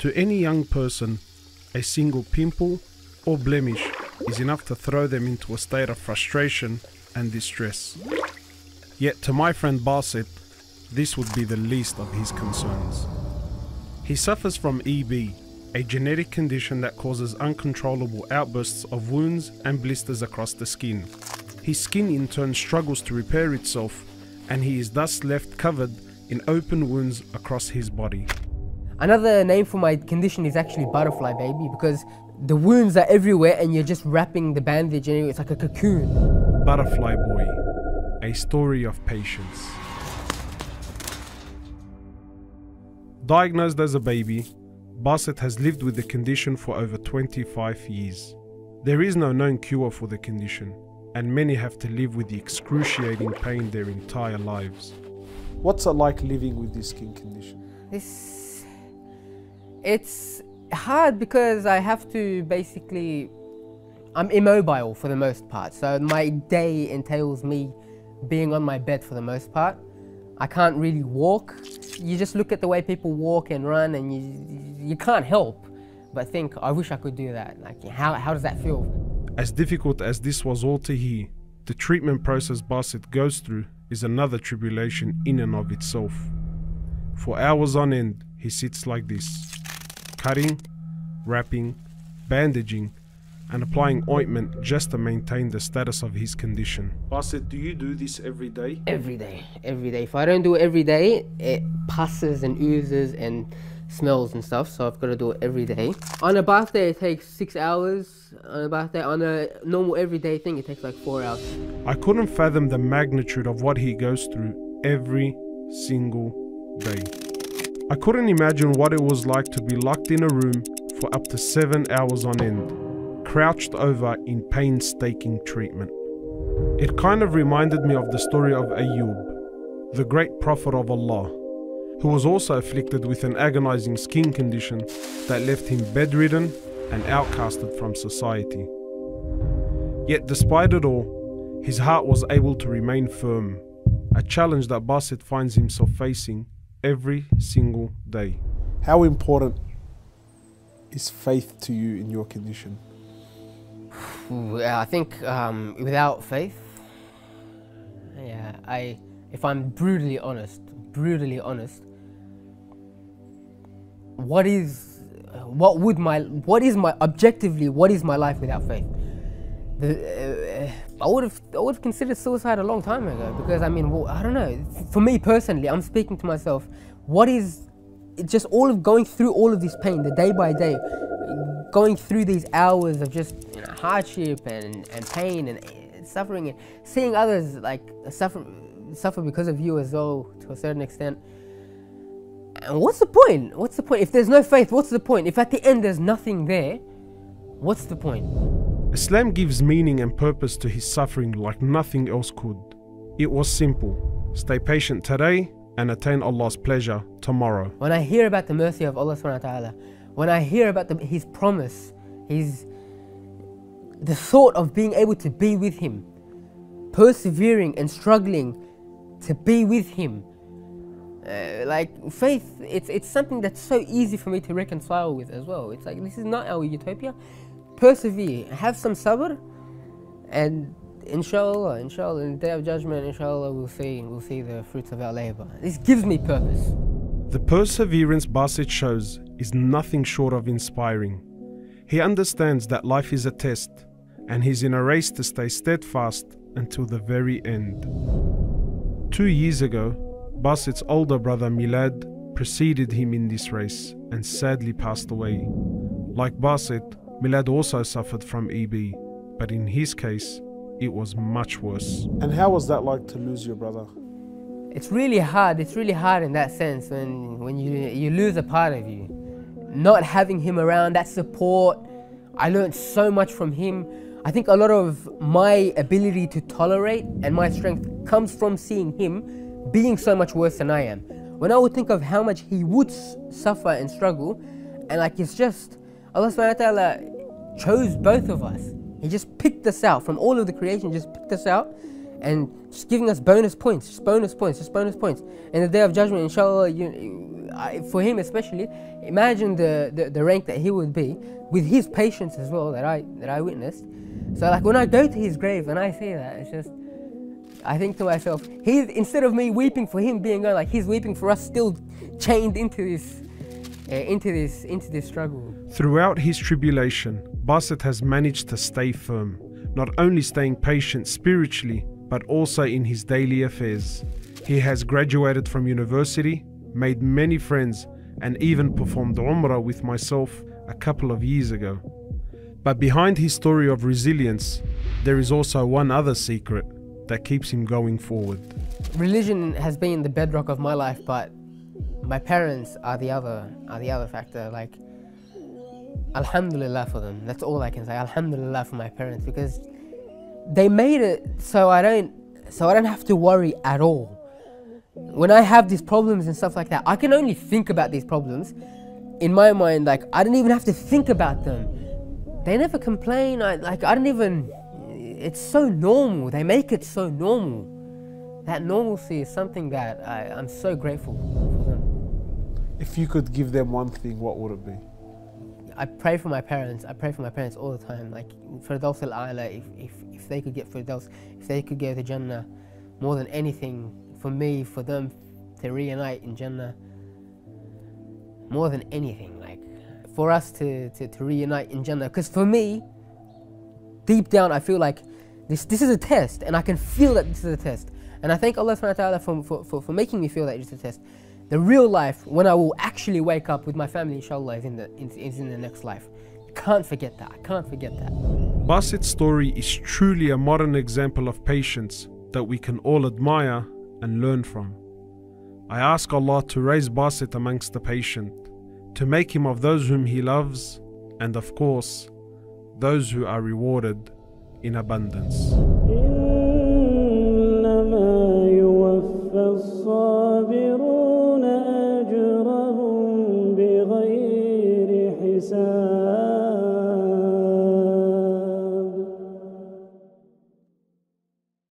To any young person, a single pimple or blemish is enough to throw them into a state of frustration and distress. Yet to my friend Basit, this would be the least of his concerns. He suffers from EB, a genetic condition that causes uncontrollable outbursts of wounds and blisters across the skin. His skin in turn struggles to repair itself, and he is thus left covered in open wounds across his body. Another name for my condition is actually butterfly baby, because the wounds are everywhere and you're just wrapping the bandage and it's like a cocoon. Butterfly boy, a story of patience. Diagnosed as a baby, Basit has lived with the condition for over 25 years. There is no known cure for the condition, and many have to live with the excruciating pain their entire lives. What's it like living with this skin condition? It's hard because I have to I'm immobile for the most part. So my day entails me being on my bed for the most part. I can't really walk. You just look at the way people walk and run and you can't help but think, I wish I could do that. Like, how does that feel? As difficult as this was all to hear, the treatment process Basit goes through is another tribulation in and of itself. For hours on end, he sits like this, cutting, wrapping, bandaging, and applying ointment just to maintain the status of his condition. Basit, do you do this every day? Every day. If I don't do it every day, it passes and oozes and smells and stuff, so I've got to do it every day. On a bath day, it takes 6 hours. On a normal everyday thing, it takes like 4 hours. I couldn't fathom the magnitude of what he goes through every single day. I couldn't imagine what it was like to be locked in a room for up to 7 hours on end, crouched over in painstaking treatment. It kind of reminded me of the story of Ayub, the great prophet of Allah, who was also afflicted with an agonizing skin condition that left him bedridden and outcasted from society. Yet despite it all, his heart was able to remain firm, a challenge that Basit finds himself facing every single day. How important is faith to you in your condition? I think without faith, if I'm brutally honest, what is my life without faith? I would have considered suicide a long time ago, because I don't know. For me personally, I'm speaking to myself. It's just all of going through all of this pain, the day by day, going through these hours of just hardship and pain and suffering, and seeing others like suffer because of you as well, to a certain extent. And what's the point? What's the point? If there's no faith, what's the point? If at the end there's nothing there, what's the point? Islam gives meaning and purpose to his suffering like nothing else could. It was simple: stay patient today and attain Allah's pleasure tomorrow. When I hear about the mercy of Allah subhanahu wa ta'ala, when I hear about His promise, the thought of being able to be with Him, persevering and struggling to be with Him, like faith, it's something that's so easy for me to reconcile with as well. It's like, this is not our utopia. Persevere, have some sabr, and inshallah, in the day of judgment, inshallah, we'll see the fruits of our labor. This gives me purpose. The perseverance Basit shows is nothing short of inspiring. He understands that life is a test, and he's in a race to stay steadfast until the very end. 2 years ago, Basit's older brother Milad preceded him in this race and sadly passed away. Like Basit, Milad also suffered from EB, but in his case, it was much worse. And how was that like to lose your brother? It's really hard. It's really hard in that sense when you lose a part of you. Not having him around, that support, I learned so much from him. I think a lot of my ability to tolerate and my strength comes from seeing him being so much worse than I am. When I would think of how much he would suffer and struggle, and like, it's just, Allah subhanahu wa ta'ala chose both of us. He just picked us out from all of the creation, just picked us out and just giving us bonus points, just bonus points. In the day of judgment, inshallah, for him especially, imagine the rank that he would be with his patience as well that I witnessed. So like when I go to his grave and I see that, it's just, I think to myself, instead of me weeping for him being gone, like he's weeping for us still chained into this struggle. Throughout his tribulation, Basit has managed to stay firm, not only staying patient spiritually, but also in his daily affairs. He has graduated from university, made many friends, and even performed Umrah with myself a couple of years ago. But behind his story of resilience, there is also one other secret that keeps him going forward. Religion has been the bedrock of my life, but my parents are the other factor. Like, alhamdulillah for them. That's all I can say. Alhamdulillah for my parents, because they made it so I don't have to worry at all. When I have these problems and stuff like that, I can only think about these problems. In my mind, like, I don't even have to think about them. They never complain. It's so normal. They make it so normal. That normalcy is something that I'm so grateful for them. If you could give them one thing, what would it be? I pray for my parents. I pray for my parents all the time. Like Firdaus al-A'la, if they could get Firdaus, if they could go to Jannah, more than anything, for me, for them to reunite in Jannah, more than anything, like for us to reunite in Jannah. Because for me, deep down, I feel like this is a test, and I can feel that this is a test. And I thank Allah subhanahu wa ta'ala for making me feel that it's a test. The real life, when I will actually wake up with my family, inshallah, is in the next life. I can't forget that. I can't forget that. Basit's story is truly a modern example of patience that we can all admire and learn from. I ask Allah to raise Basit amongst the patient, to make him of those whom He loves, and of course, those who are rewarded in abundance.